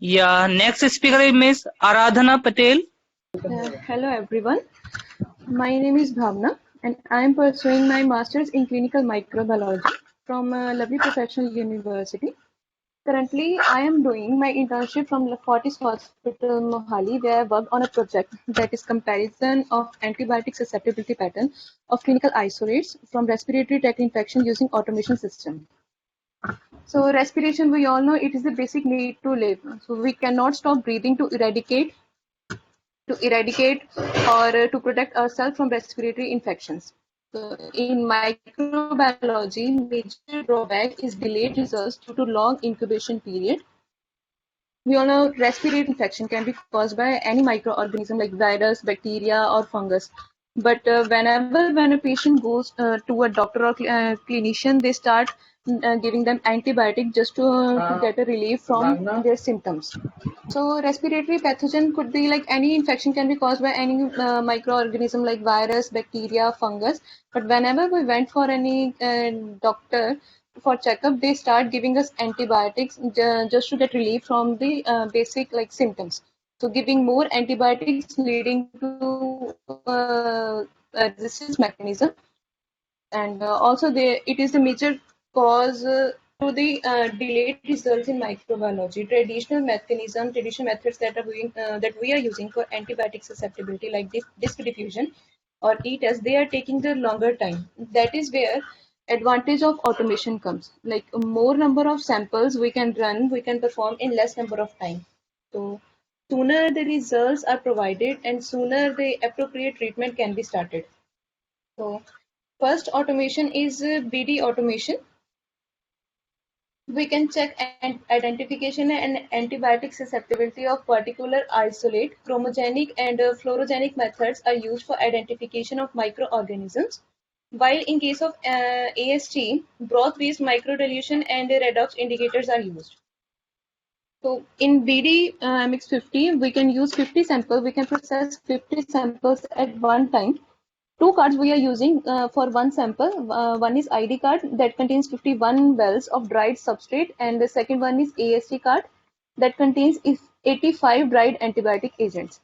Yeah, next speaker is Miss Aradhana Patel. Hello everyone, my name is Bhavna and I am pursuing my Masters in Clinical Microbiology from Lovely Professional University. Currently, I am doing my internship from Fortis Hospital, Mohali, where I worked on a project that is comparison of antibiotic susceptibility pattern of clinical isolates from respiratory tract infection using automation system. So respiration, we all know it is the basic need to live. So we cannot stop breathing to eradicate or to protect ourselves from respiratory infections. So in microbiology, major drawback is delayed results due to long incubation period. We all know respiratory infection can be caused by any microorganism like virus, bacteria, or fungus. But when a patient goes to a doctor or clinician, they start giving them antibiotic just to get a relief from their symptoms. So respiratory pathogen could be like any infection can be caused by any microorganism like virus, bacteria, fungus. But whenever we went for any doctor for checkup, they start giving us antibiotics just to get relief from the basic like symptoms. So giving more antibiotics leading to a resistance mechanism, and also it is the major cause to the delayed results in microbiology. Traditional methods that we are using for antibiotic susceptibility, like disc diffusion or e-test, they are taking the longer time. That is where advantage of automation comes. Like more number of samples we can run, we can perform in less number of time. So sooner the results are provided and sooner the appropriate treatment can be started. So first automation is BD automation. We can check identification and antibiotic susceptibility of particular isolate. Chromogenic and fluorogenic methods are used for identification of microorganisms. While in case of AST, broth-based microdilution and redox indicators are used. So in BD MX50, we can use 50 samples. We can process 50 samples at one time. Two cards we are using for one sample. One is ID card that contains 51 wells of dried substrate, and the second one is AST card that contains 85 dried antibiotic agents.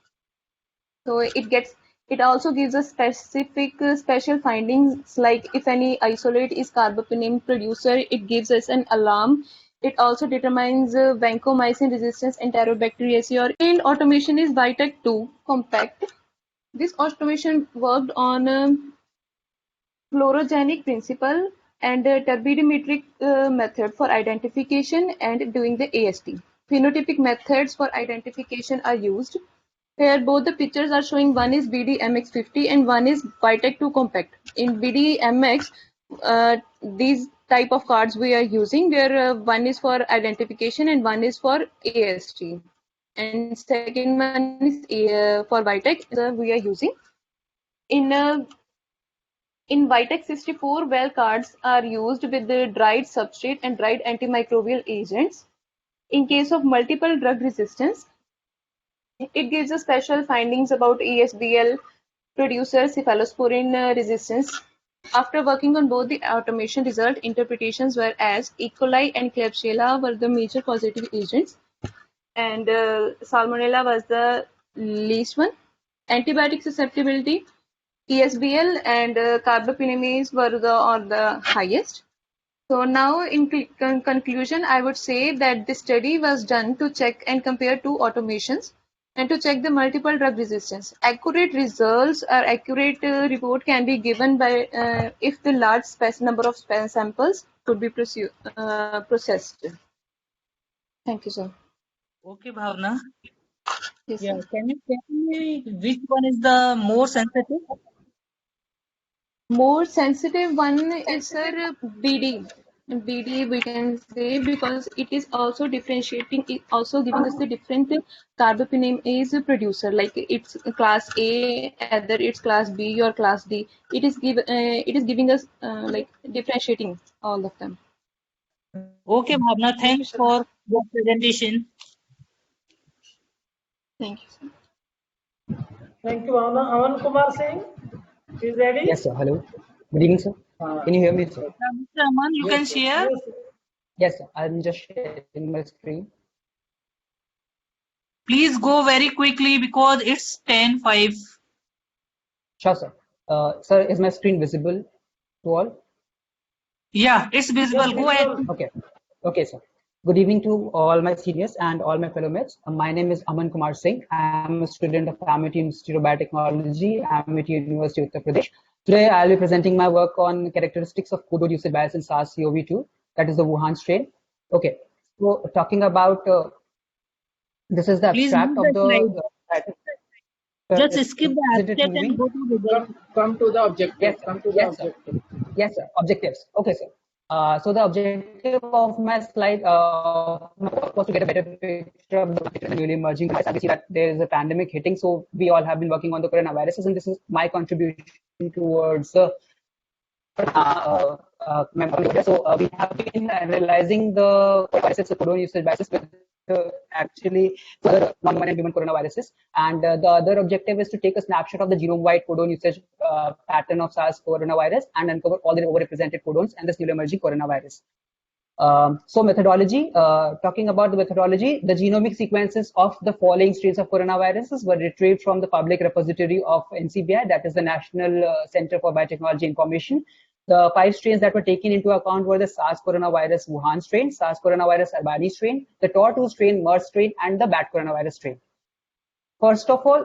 So it also gives us special findings, like if any isolate is carbapenem producer, it gives us an alarm. It also determines vancomycin resistance, enterobacteriaceae. Or in automation is Vitec 2 compact. This automation worked on fluorogenic principle and turbidimetric method for identification and doing the AST. Phenotypic methods for identification are used. Here both the pictures are showing, one is BD-MX50 and one is Vitec 2 compact. In BD-MX, these type of cards we are using, where one is for identification and one is for AST. And second one is for Vitec we are using. In Vitec 64, well cards are used with the dried substrate and dried antimicrobial agents. In case of multiple drug resistance, it gives us special findings about ESBL producer cephalosporin resistance. After working on both, the automation result interpretations were as E. coli and Klebsiella were the major causative agents, and Salmonella was the least one. Antibiotic susceptibility, ESBL and carbapenems were the highest. So now in conclusion, I would say that this study was done to check and compare two automations and to check the multiple drug resistance. Accurate results or accurate report can be given by if the large number of samples could be processed. Thank you, sir. Okay, Bhavna. Yes, Yeah, sir. can you tell me which one is the more sensitive? More sensitive one is sir BD. BD we can say, because it is also differentiating, it also giving us the different carbapenem is a producer, like it's class A, either it's class B or class D. It is giving us like differentiating all of them. Okay, Bhavna, Thank you, thanks sir. for your presentation. Thank you, sir. Thank you, Bhavna. Amankumar Singh, is ready? Yes, sir. Hello. Good evening, sir. Can you hear me, sir? Mr. Aman, you can share. Yes, Yes, sir. I'm just sharing my screen. Please go very quickly because it's 10:05. Sure, sir. Sir, is my screen visible to all? Yeah, it's visible. Go ahead. Okay. Okay, sir. Good evening to all my seniors and all my fellow mates. My name is Amankumar Singh. I am a student of Amity Institute of Biotechnology, Amity University, Uttar Pradesh. Today, I'll be presenting my work on characteristics of codon usage virus in SARS-CoV-2, that is the Wuhan strain. Okay. So, talking about this is the Please abstract move of the the. Just skip the Is it abstract and moving? go to the Come to the objective. Yes, sir. Come to the Yes, sir. objective. Yes, sir. Objectives. Okay, sir. So the objective of my slide was to get a better picture of the newly emerging virus. We see that there is a pandemic hitting, so we all have been working on the coronaviruses, and this is my contribution towards so we have been analyzing the viruses, the codon usage viruses with actually other non-human coronaviruses, and the other objective is to take a snapshot of the genome-wide codon usage pattern of SARS coronavirus and uncover all the overrepresented codons and this newly emerging coronavirus. So methodology, talking about the methodology, the genomic sequences of the following strains of coronaviruses were retrieved from the public repository of NCBI, that is the National Center for Biotechnology Information. The 5 strains that were taken into account were the SARS coronavirus Wuhan strain, SARS coronavirus Albany strain, the TOR2 strain, MERS strain, and the bat coronavirus strain. First of all,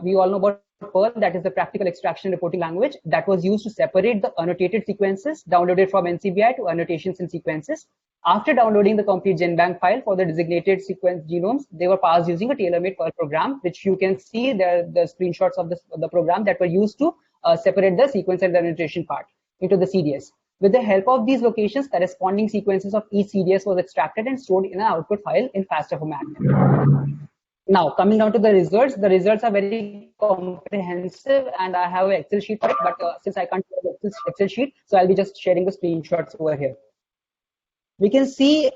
we all know about Perl, that is the practical extraction reporting language that was used to separate the annotated sequences downloaded from NCBI to annotations in sequences. After downloading the complete GenBank file for the designated sequence genomes, they were parsed using a tailor-made Perl program, which you can see the screenshots of the program that were used to separate the sequence and the annotation part into the CDS. With the help of these locations, corresponding sequences of each CDS was extracted and stored in an output file in FASTA format. Now, coming down to the results are very comprehensive, and I have an Excel sheet for it, but since I can't share the Excel sheet, so I'll be just sharing the screenshots over here. We can see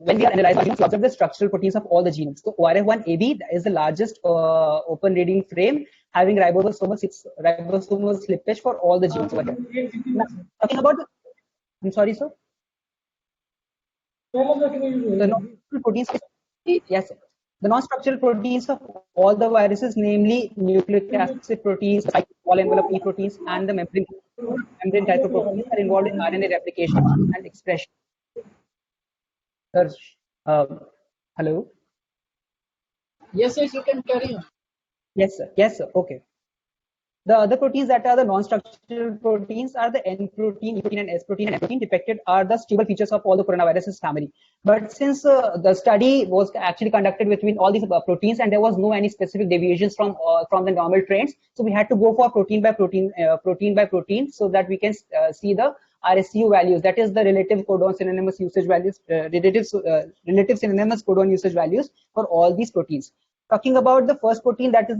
when we analyze the genomes, we observe the structural proteins of all the genomes. So ORF1AB is the largest open reading frame, having ribosomal slippage for all the genes over here. Now, talking about the, I'm sorry, sir. The non-structural proteins, yes, sir. The non-structural proteins of all the viruses, namely nucleic acid proteins, wall envelope E proteins, and the membrane type of proteins, are involved in RNA replication and expression. Sir, hello. Yes, you can carry on. Yes, sir. Yes, sir. Okay. The other proteins that are the non-structural proteins are the N protein, E protein, and S protein and M protein. Depicted are the stable features of all the coronaviruses family. But since the study was actually conducted between all these proteins, and there was no any specific deviations from the normal trends, so we had to go for protein by protein, so that we can see the RSU values, that is the relative codon synonymous usage values, relative synonymous codon usage values for all these proteins. Talking about the first protein, that is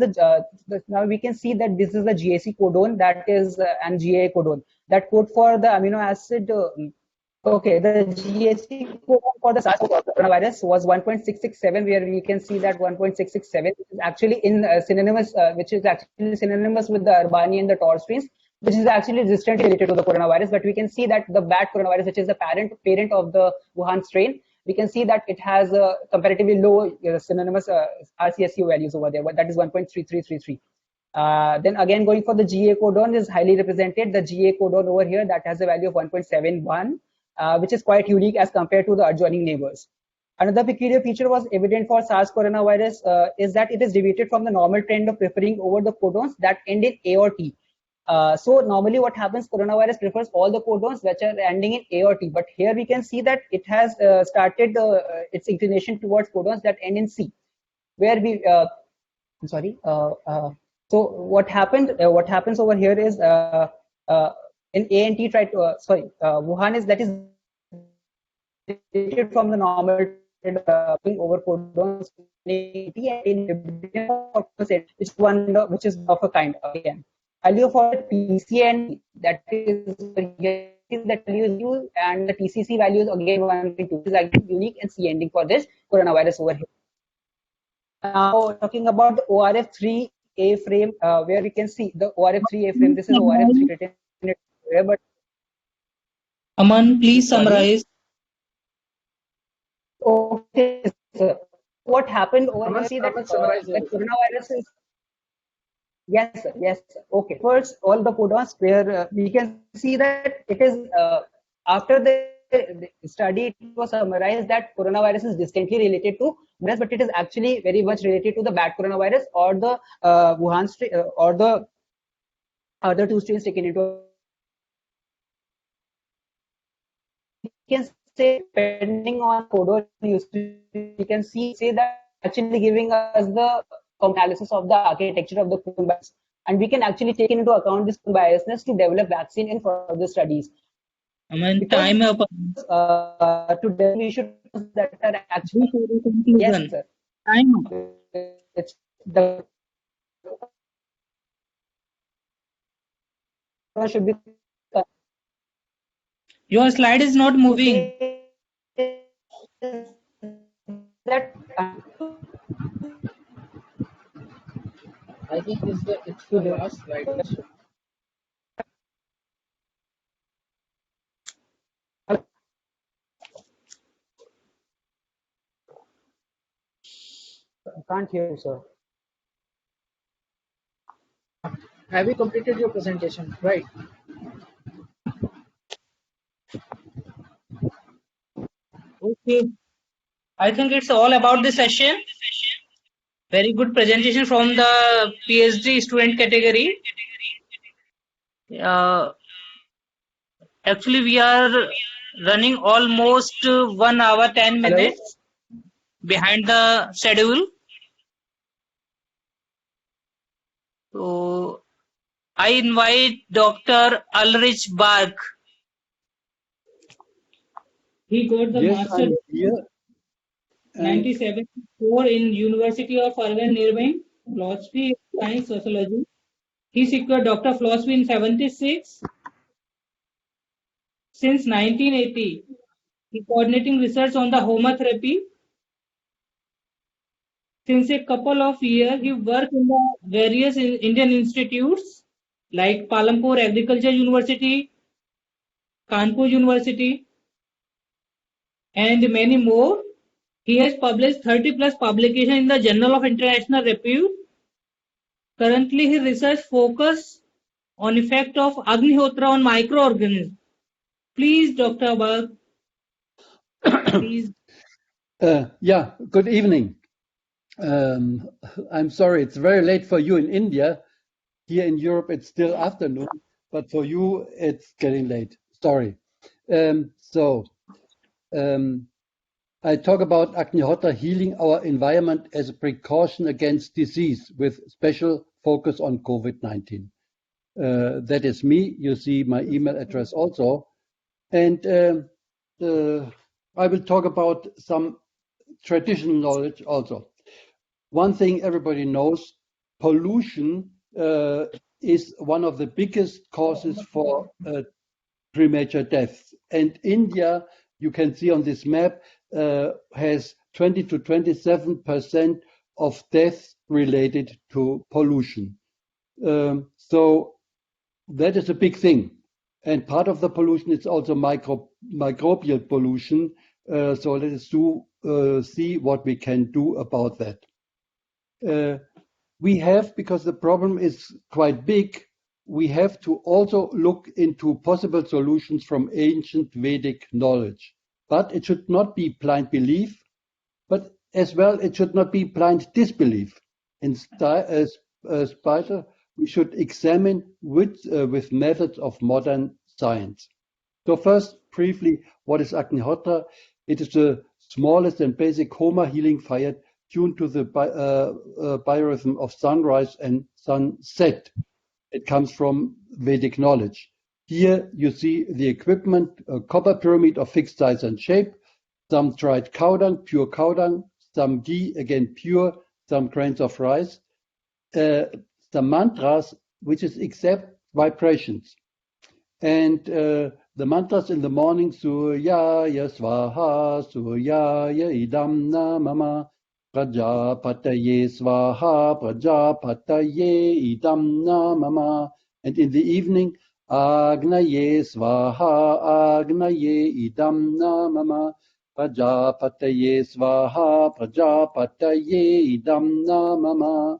now we can see that this is the GAC codon, that is and GA codon that code for the amino acid. Okay, the GAC codon for the SARS coronavirus was 1.667, where we can see that 1.667 is actually in synonymous, which is actually synonymous with the Albany and the TOR strains, which is actually resistantly related to the coronavirus. But we can see that the bat coronavirus, which is the parent of the Wuhan strain, we can see that it has a comparatively low synonymous RCSU values over there, but that is 1.3333. Then again, going for the GA codon is highly represented. The GA codon over here, that has a value of 1.71, which is quite unique as compared to the adjoining neighbors. Another peculiar feature was evident for SARS coronavirus is that it is deviated from the normal trend of preferring over the codons that end in A or T. So normally what happens, coronavirus prefers all the codons which are ending in A or T, but here we can see that it has started its inclination towards codons that end in C, where we, I'm sorry, so what happens over here is in A and T Wuhan is that is from the normal over codons which is of a kind again. Value for TC and that is that value, and the TCC values again 1.2 is actually unique and C ending for this coronavirus over here. Now talking about the ORF3A frame, where we can see the ORF3A frame. This is ORF3 written here, but Aman, please summarize. Okay, sir. what happened over Aman, here, see that Aman, summarize when everything. coronavirus is, yes, sir, yes, sir. Okay. First, all the photons where we can see that it is after the study, it was summarized that coronavirus is distantly related to virus, but it is actually very much related to the bad coronavirus or the Wuhan strain or the other two strains taken into. We can say, depending on photo use, we can say that actually giving us the analysis of the architecture of the clone bias, and we can actually take into account this clone biasness to develop vaccine in further studies. I mean, Because time up. to develop we should that are actually, yes, Conclusion. sir. Time up. It's the should be Your slide is not moving. that I think it's the last slide. I can't hear you, sir. Have you completed your presentation? Right. Okay. I think it's all about the session. Very good presentation from the PhD student category. Actually, we are running almost 1 hour 10 minutes behind the schedule. So I invite Dr. Ulrich Barth. He got the Yes, master I'm here. And 1974 in University of Irvine, philosophy, science, sociology. He secured Doctor of Philosophy in 76. Since 1980, he coordinating research on the homotherapy. Since a couple of years, he worked in the various Indian institutes like Palampur Agriculture University, Kanpur University, and many more. He has published 30 plus publications in the Journal of International Repute. Currently, his research focus on effect of Agnihotra on microorganisms. Please, Dr. Barth, please. yeah, good evening. I'm sorry, it's very late for you in India. Here in Europe, it's still afternoon, but for you, it's getting late. Sorry. I talk about Agnihotra healing our environment as a precaution against disease with special focus on COVID-19. That is me. You see my email address also. And I will talk about some traditional knowledge also. One thing everybody knows, pollution is one of the biggest causes for premature deaths. And India, you can see on this map, has 20 to 27% of deaths related to pollution. So that is a big thing. And part of the pollution is also microbial pollution. So let us see what we can do about that. We have, because the problem is quite big, we have to also look into possible solutions from ancient Vedic knowledge. But it should not be blind belief, but as well it should not be blind disbelief. As Spicer, we should examine with methods of modern science. So first, briefly, what is Agnihotra? It is the smallest and basic Homa healing fire tuned to the biorhythm of sunrise and sunset. It comes from Vedic knowledge. Here you see the equipment, a copper pyramid of fixed size and shape, some dried cow dung, pure cow dung, some ghee, again pure, some grains of rice, some mantras, which is except vibrations. And the mantras in the morning, Suryaya Swaha, Suryaya Idam Namama, Prajapataye Swaha, Prajapataye Idam Namama. And in the evening, Agnaye Swaha, Agnaye Idam Namama, Prajapataye Svaha, Prajapataye Idam Namama.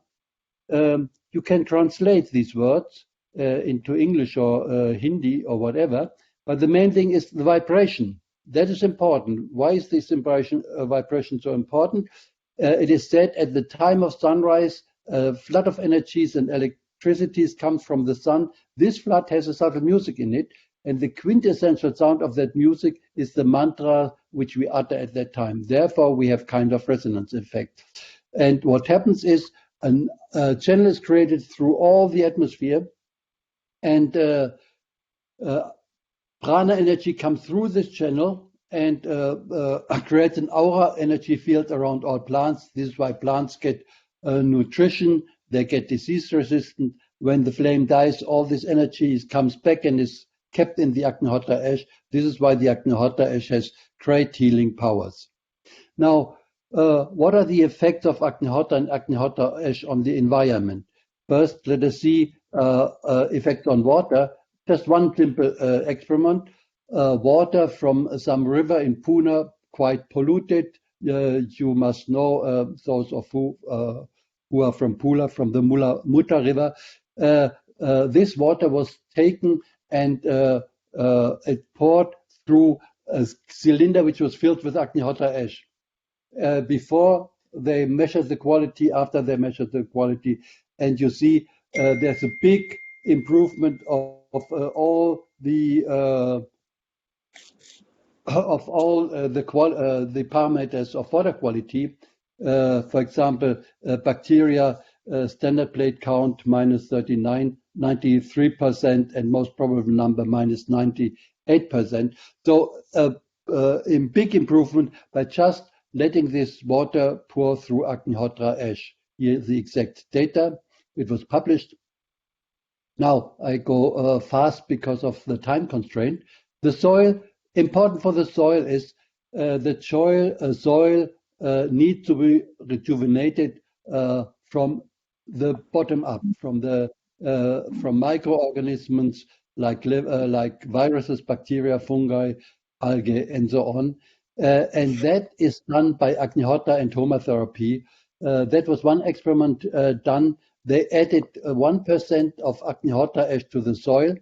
You can translate these words into English or Hindi or whatever, but the main thing is the vibration. That is important. Why is this vibration so important? It is said at the time of sunrise, a flood of energies and electricities come from the sun. This flood has a subtle music in it, and the quintessential sound of that music is the mantra which we utter at that time. Therefore, we have kind of resonance effect. And what happens is a channel is created through all the atmosphere, and prana energy comes through this channel and creates an aura energy field around all plants. This is why plants get nutrition, they get disease resistant. When the flame dies, all this energy comes back and is kept in the Agnota Ash. This is why the Agnota Ash has great healing powers. Now, what are the effects of Agnota and Agnota Ash on the environment? First, let us see effects on water. Just one simple experiment. Water from some river in Pune, quite polluted. You must know, those of who are from Pula, from the Mutta River. This water was taken and it poured through a cylinder which was filled with Agnota Ash. Before they measured the quality, after they measured the quality, and you see there's a big improvement of all the parameters of water quality. For example, bacteria standard plate count minus 39, 93%, and most probable number minus 98%. So a big improvement by just letting this water pour through Agnota Ash. Here is the exact data. It was published. Now I go fast because of the time constraint. The soil, important for the soil is the soil needs to be rejuvenated from the bottom up, from microorganisms like viruses, bacteria, fungi, algae, and so on. And that is done by Agnota and homotherapy. That was one experiment done. They added 1% of Agnota Ash to the soil,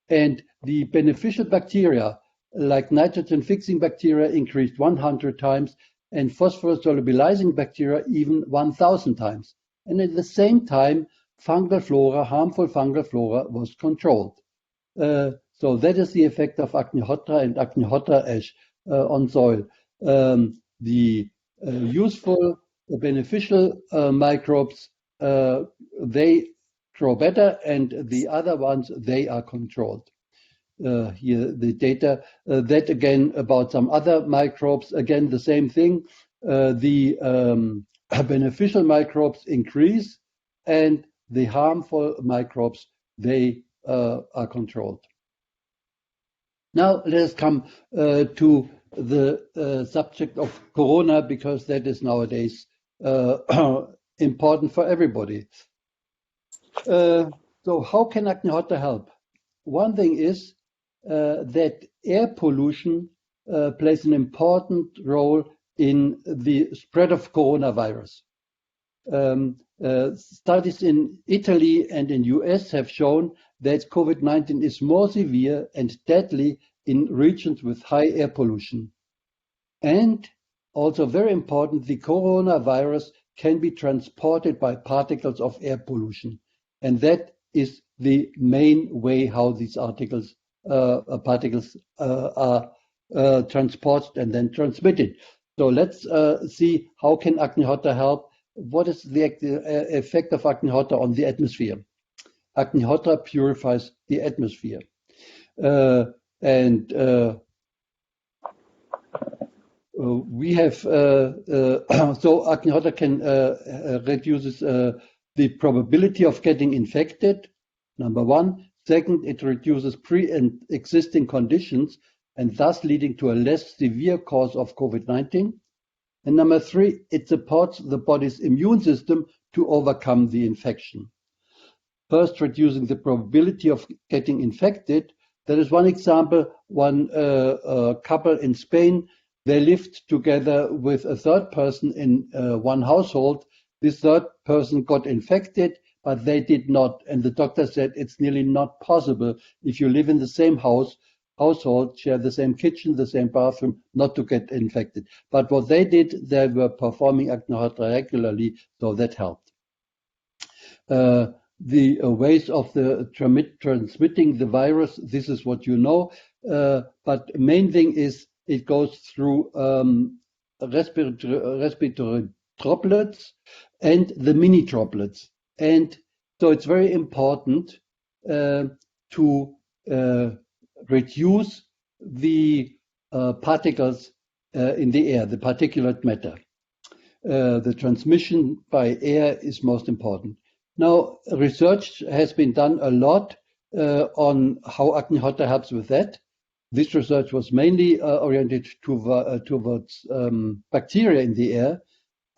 and the beneficial bacteria, like nitrogen-fixing bacteria, increased 100 times, and phosphorus-solubilizing bacteria even 1,000 times. And at the same time, fungal flora, harmful fungal flora, was controlled. So that is the effect of Agnota and Agnota Ash on soil. The useful, beneficial microbes, they grow better, and the other ones, they are controlled. Here the data, that again about some other microbes, again the same thing. The beneficial microbes increase, and the harmful microbes, they are controlled. Now let us come to the subject of Corona, because that is nowadays important for everybody. So how can Agnota help? One thing is that air pollution plays an important role in the spread of coronavirus. Studies in Italy and in US have shown that COVID-19 is more severe and deadly in regions with high air pollution. And also very important, the coronavirus can be transported by particles of air pollution. And that is the main way how these particles are transported and then transmitted. So let's see how can Agnota help. What is the effect of Agnota on the atmosphere? Agnota purifies the atmosphere. We have, so Agnota can reduces the probability of getting infected, number one. Second, it reduces pre and existing conditions, and thus leading to a less severe cause of COVID-19. And number three, it supports the body's immune system to overcome the infection. First, reducing the probability of getting infected. There is one example, one couple in Spain, they lived together with a third person in one household. This third person got infected, but they did not. And the doctor said it's nearly not possible if you live in the same household, share the same kitchen, the same bathroom, not to get infected. But what they did, they were performing Agnota regularly, so that helped. The ways of the transmitting the virus, this is what you know. But main thing is it goes through respiratory droplets and the mini droplets. And so it's very important to reduce the particles in the air, the particulate matter. The transmission by air is most important. Now, research has been done a lot on how Agnota helps with that. This research was mainly oriented towards bacteria in the air,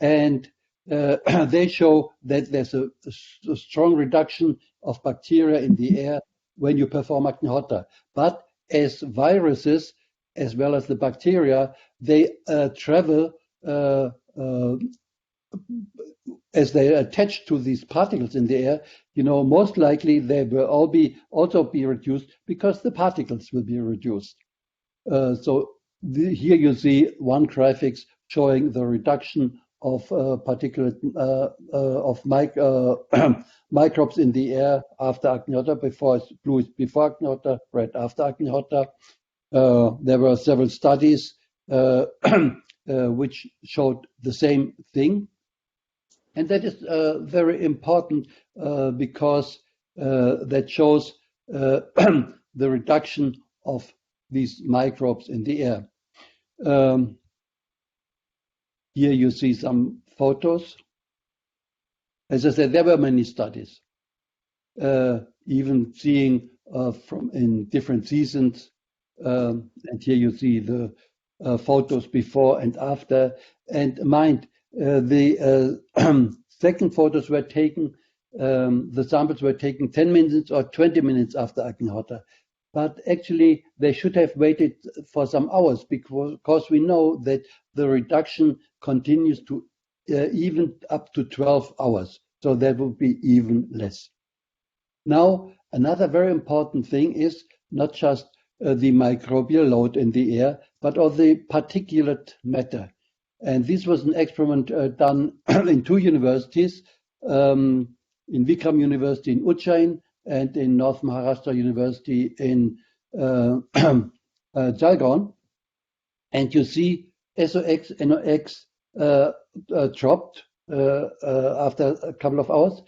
and they show that there's a strong reduction of bacteria in the air when you perform Agnota. But as viruses, as well as the bacteria, they travel as they attach to these particles in the air, most likely they will also be reduced because the particles will be reduced. So here you see one graphics showing the reduction of particulate of microbes in the air after Agnota. Blue is before Agnota, red after Agnota. There were several studies which showed the same thing. And that is very important because that shows the reduction of these microbes in the air. Here you see some photos. As I said, there were many studies, even seeing from in different seasons. And here you see the photos before and after. And mind, the second photos were taken, the samples were taken 10 minutes or 20 minutes after Agnota. But actually, they should have waited for some hours because we know that the reduction continues to even up to 12 hours. So that will be even less. Now, another very important thing is not just the microbial load in the air, but also the particulate matter. And this was an experiment done in two universities, in Vikram University in Ujjain and in North Maharashtra University in Jalgaon. And you see SOX, NOx dropped after a couple of hours,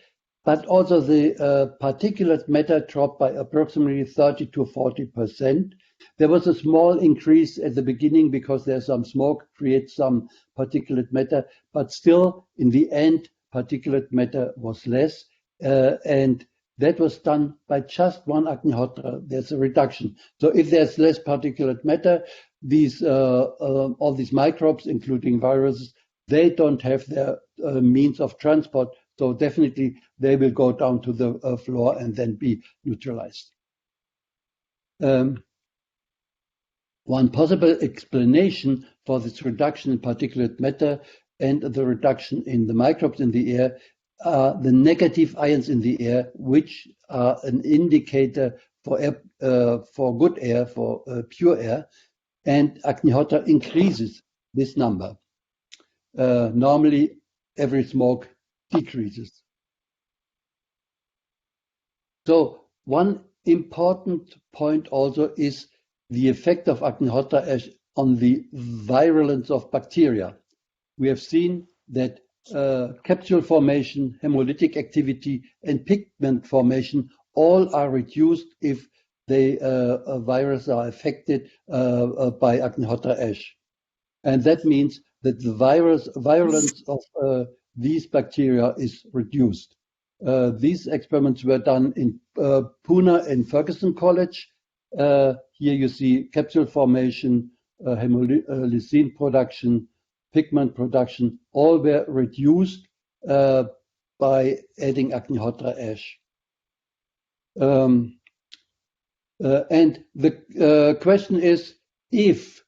but also the particulate matter dropped by approximately 30 to 40%. There was a small increase at the beginning because there's some smoke, creates some particulate matter, but still in the end, particulate matter was less. And that was done by just one Agnota. There's a reduction. So if there's less particulate matter, these all these microbes, including viruses, they don't have their means of transport. So definitely they will go down to the floor and then be neutralized. One possible explanation for this reduction in particulate matter and the reduction in the microbes in the air are the negative ions in the air, which are an indicator for air, for good air, for pure air, and Agnota increases this number. Normally, every smoke decreases. So one important point also is the effect of Agnota Ash on the virulence of bacteria. We have seen that capsule formation, hemolytic activity, and pigment formation all are reduced if the viruses are affected by Agnota Ash. And that means that the virulence of these bacteria is reduced. These experiments were done in Pune and Ferguson College. Here you see capsule formation, hemolysin production, pigment production, all were reduced by adding Agnota Ash. And the question is if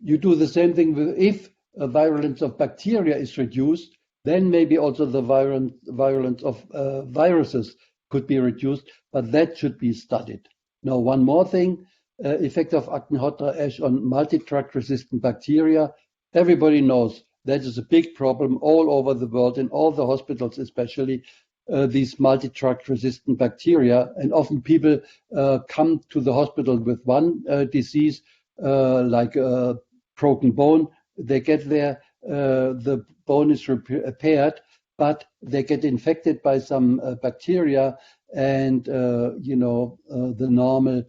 you do the same thing with if a virulence of bacteria is reduced, then maybe also the virulence of viruses could be reduced, but that should be studied. Now, one more thing, effect of Agnota Ash on multi-drug resistant bacteria. Everybody knows that is a big problem all over the world, in all the hospitals especially, these multi-drug resistant bacteria. And often people come to the hospital with one disease, like a broken bone. They get there, the bone is repaired, but they get infected by some bacteria, and the normal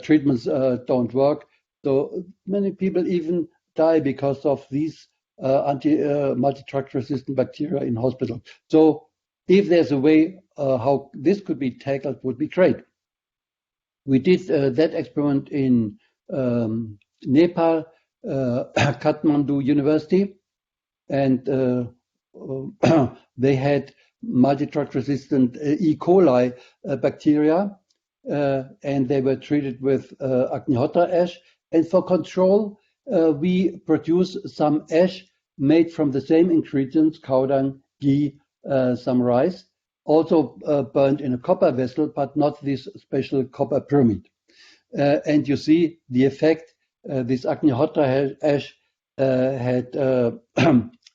treatments don't work. So many people even die because of these multi-drug resistant bacteria in hospital. So if there's a way how this could be tackled, would be great. We did that experiment in Nepal, Kathmandu University, and they had multi-drug resistant E. coli bacteria, and they were treated with Agnota Ash. And for control, we produce some ash made from the same ingredients, cow dung, ghee, some rice, also burned in a copper vessel, but not this special copper pyramid. And you see the effect. This Agnota Ash had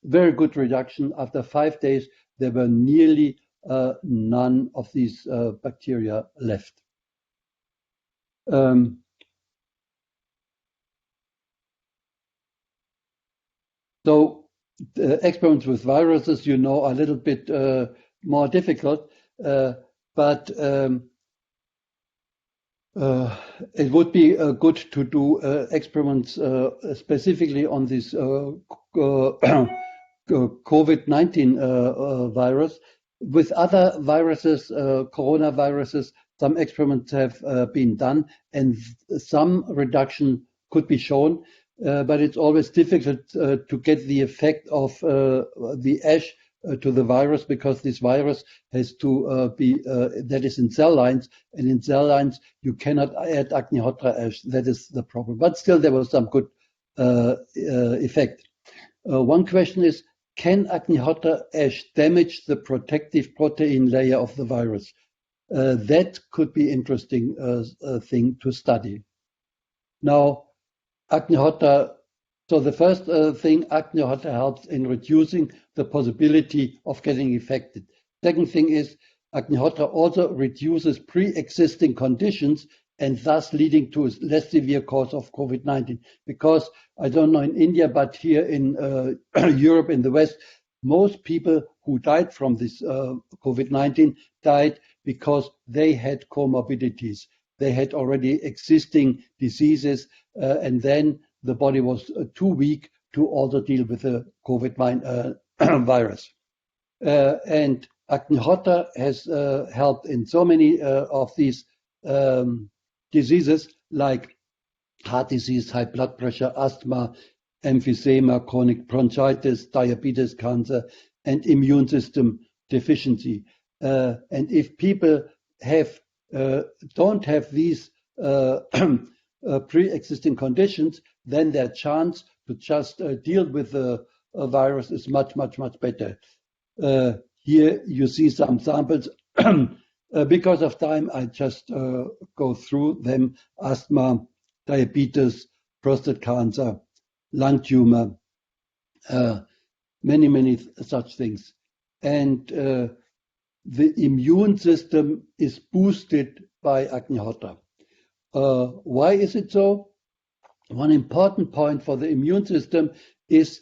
very good reduction. After 5 days, there were nearly none of these bacteria left. So experiments with viruses, are a little bit more difficult, but it would be good to do experiments specifically on this COVID-19 virus. With other viruses, coronaviruses, some experiments have been done, and some reduction could be shown, but it's always difficult to get the effect of the ash to the virus, because this virus has to be, that is in cell lines, and in cell lines you cannot add Agnota Ash. That is the problem. But still, there was some good effect. One question is, can Agnota Ash damage the protective protein layer of the virus? That could be interesting thing to study. Now, Agnota. So the first thing, Agnota helps in reducing the possibility of getting infected. Second thing is, Agnota also reduces pre-existing conditions, and thus leading to a less severe cause of COVID-19. Because I don't know in India, but here in Europe, in the West, most people who died from this COVID-19 died because they had comorbidities. They had already existing diseases, and then the body was too weak to also deal with the COVID-19 virus. And Agnota has helped in so many of these diseases, like heart disease, high blood pressure, asthma, emphysema, chronic bronchitis, diabetes, cancer, and immune system deficiency. And if people don't have these pre-existing conditions, then their chance to just deal with the virus is much, much, much better. Here you see some samples. Because of time, I just go through them: asthma, diabetes, prostate cancer, lung tumor, many, many such things. And the immune system is boosted by Agnota. Why is it so? One important point for the immune system is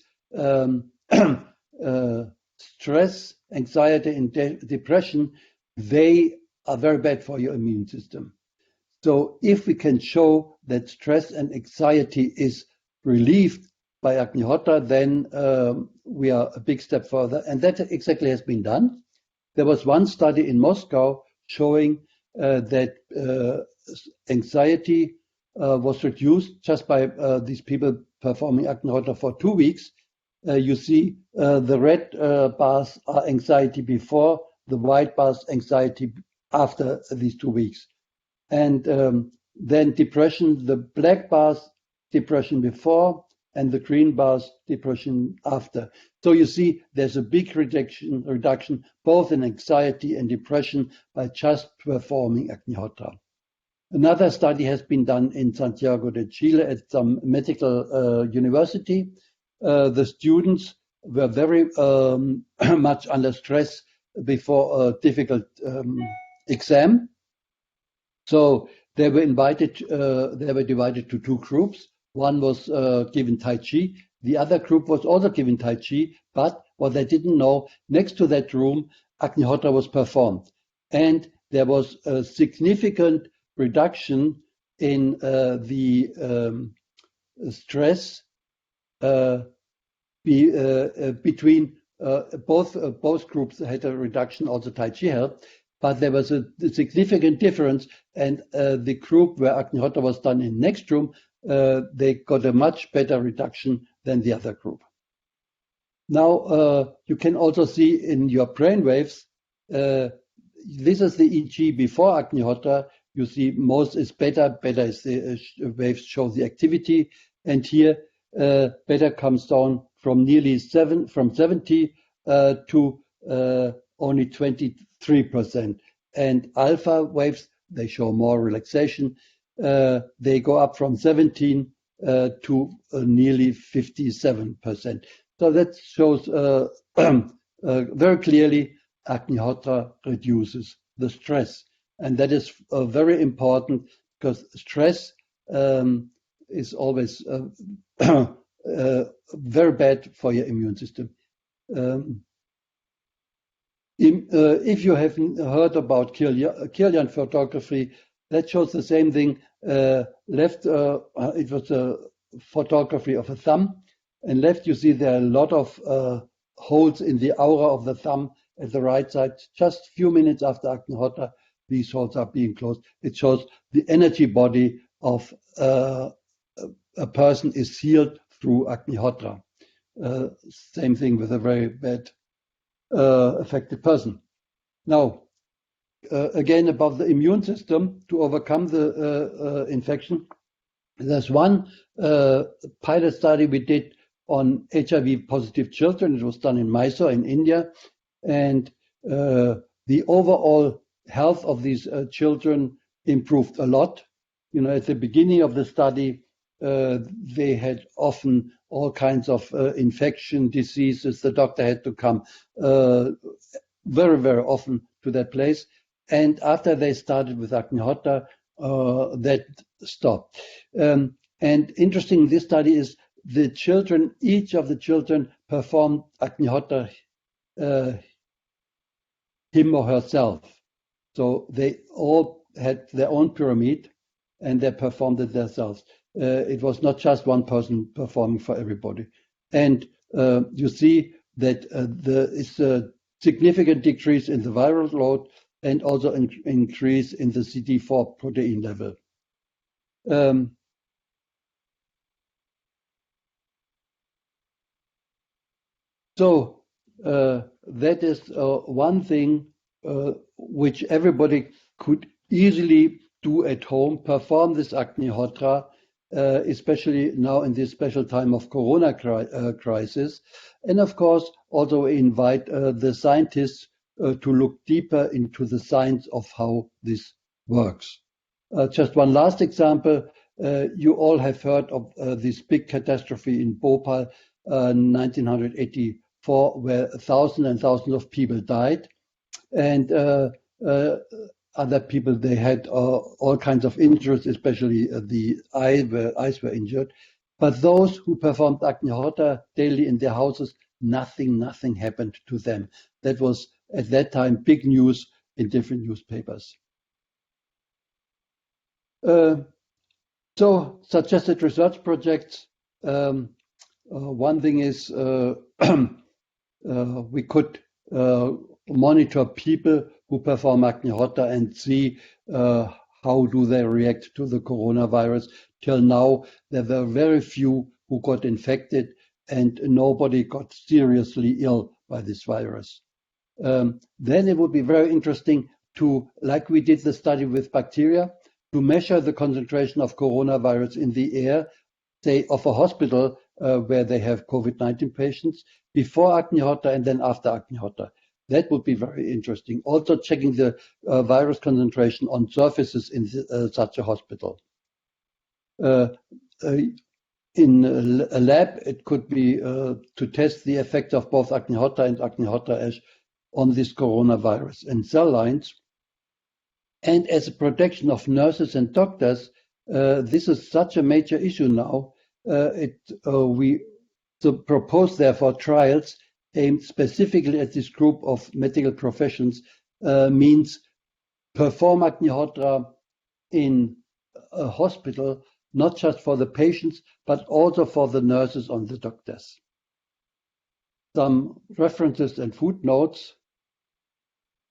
stress, anxiety, and depression. They are very bad for your immune system. So if we can show that stress and anxiety is relieved by Agnota, then we are a big step further. And that exactly has been done. There was one study in Moscow showing that anxiety was reduced just by these people performing Agnota for 2 weeks. You see the red bars are anxiety before, the white bars anxiety after these 2 weeks. And then depression, the black bars depression before, and the green bars, depression after. So you see there's a big reduction both in anxiety and depression by just performing Agnihotра. Another study has been done in Santiago de Chile at some medical university. The students were very much under stress before a difficult exam. So they were divided to two groups. One was given Tai Chi. The other group was also given Tai Chi, but what they didn't know, next to that room, Agnihotра was performed. And there was a significant reduction in the stress between both groups had a reduction, also Tai Chi helped, but there was a significant difference, and the group where Agnihotра was done in next room, they got a much better reduction than the other group. Now, you can also see in your brain waves, this is the EEG before Agnihotра. You see most is better is the waves show the activity, and here beta comes down from nearly 70 to only 23%. And alpha waves, they show more relaxation. They go up from 17 to nearly 57%. So that shows very clearly Agnihotра reduces the stress. And that is very important because stress is always very bad for your immune system. If you haven't heard about Kirlian photography, that shows the same thing. Left, it was a photography of a thumb, and left you see there are a lot of holes in the aura of the thumb at the right side. Just a few minutes after Agnihottra, these holes are being closed. It shows the energy body of a person is healed through Agnihottra. Same thing with a very bad affected person. Now, again about the immune system to overcome the infection. There's one pilot study we did on HIV positive children. It was done in Mysore in India, and the overall health of these children improved a lot. You know, at the beginning of the study, they had often all kinds of infection diseases. The doctor had to come very, very often to that place. And after they started with Agnihottra, that stopped. And interesting, this study is the children, each of the children performed Agnihottra him or herself. So they all had their own pyramid and they performed it themselves. It was not just one person performing for everybody. And you see that there is a significant decrease in the viral load and also an increase in the CD4 protein level. So that is one thing which everybody could easily do at home, perform this Agnihottra, especially now in this special time of Corona crisis. And of course, also invite the scientists to look deeper into the science of how this works. Just one last example. You all have heard of this big catastrophe in Bhopal, 1984, where thousands and thousands of people died. And other people, they had all kinds of injuries, especially the eyes were injured. But those who performed Agnihottra daily in their houses, nothing happened to them. That was, at that time, big news in different newspapers. So, suggested research projects. One thing is we could monitor people who perform Agnihottra and see how do they react to the coronavirus. Till now, there were very few who got infected and nobody got seriously ill by this virus. Then it would be very interesting to, like we did the study with bacteria, to measure the concentration of coronavirus in the air say, of a hospital where they have COVID-19 patients before Agnota and then after Agnota. That would be very interesting. Also checking the virus concentration on surfaces in such a hospital. In a lab, it could be to test the effect of both Agnota and Agnota Ash on this coronavirus and cell lines. And as a protection of nurses and doctors, this is such a major issue now. We propose, therefore, trials aimed specifically at this group of medical professions, means perform Agnihotra in a hospital, not just for the patients, but also for the nurses and the doctors. Some references and footnotes.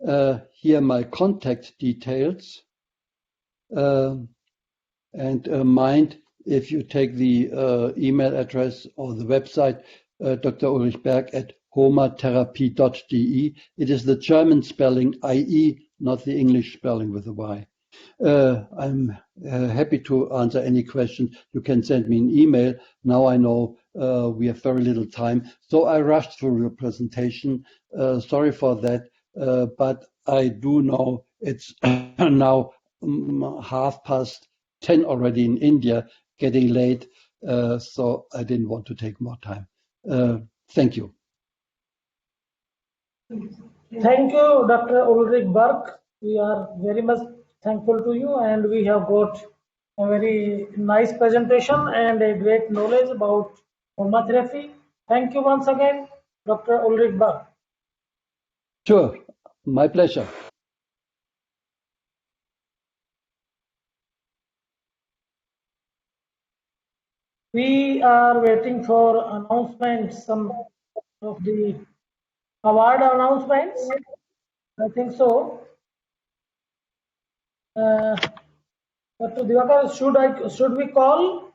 Here my contact details. And mind if you take the email address or the website, Dr. Ulrich Berg at homatherapie.de. It is the German spelling, IE, not the English spelling with a Y. I'm happy to answer any questions. You can send me an email. Now I know we have very little time, so I rushed through your presentation. Sorry for that, but I do know it's now 10:30 already in India, getting late, so I didn't want to take more time. Thank you. Thank you, Dr. Ulrich Berg. We are very much thankful to you, and we have got a very nice presentation and a great knowledge about aromatherapy. Thank you once again, Dr. Ulrich Berg. Sure, my pleasure. We are waiting for announcements, some of the award announcements. I think so. Dr. Divakar, should we call?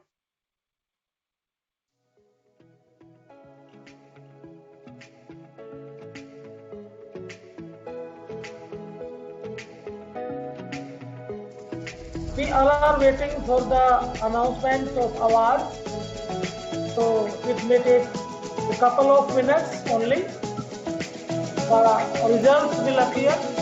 We all are waiting for the announcements of awards. So it may take a couple of minutes only. The results will appear.